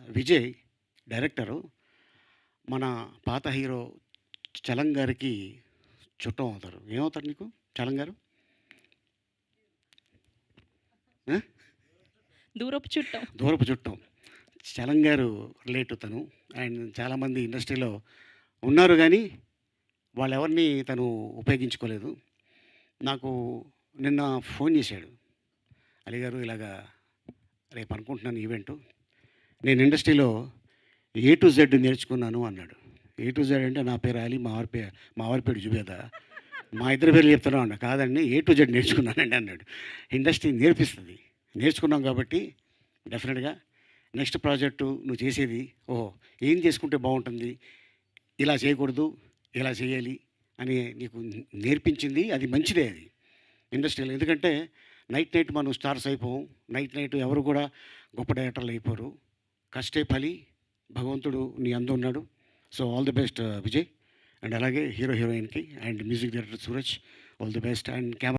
Vijay director మన పాత hero Chalam గారికి చుట్టం అవుతారు. ఏమవుతారు నీకు చలం గారు? ఆ? దూరపు చుట్టం. దూరపు చుట్టం. చలం గారు రిలేటివ్ తను. అండ్ చాలామంది ఇండస్ట్రీలో ఉన్నారు కానీ వాళ్ళెవరిని తను ఉపయోగించుకోలేదు. నాకు నిన్న ఫోన్ చేశాడు. అలీ గారు ఇలాగా రేపు అనుకుంటున్నాను ఈవెంటు. నేను ఇండస్ట్రీలో ఏ టు జెడ్ నేర్చుకున్నాను అన్నాడు. ఏ టు జెడ్ అంటే నా పేరు అలీ, మా వారి పేరు జుబేదా. మా ఇద్దరి పేర్లు చెప్తున్నాం అన్న. కాదండి, ఏ టు జెడ్ నేర్చుకున్నానండి అన్నాడు. ఇండస్ట్రీ నేర్పిస్తుంది. నేర్చుకున్నాం కాబట్టి డెఫినెట్గా నెక్స్ట్ ప్రాజెక్టు నువ్వు చేసేది ఓహో ఏం చేసుకుంటే బాగుంటుంది, ఇలా చేయకూడదు, ఇలా చేయాలి అని నీకు నేర్పించింది. అది మంచిదే అది ఇండస్ట్రీలో. ఎందుకంటే నైట్ మనం స్టార్స్ అయిపోం. నైట్ ఎవరు కూడా గొప్ప డైరెక్టర్లు అయిపోరు. కష్టే ఫలి, భగవంతుడు నీ అందు ఉన్నాడు. So all the best Vijay. And అలాగే హీరో హీరోయిన్కి and music director Suraj, all the best. And camera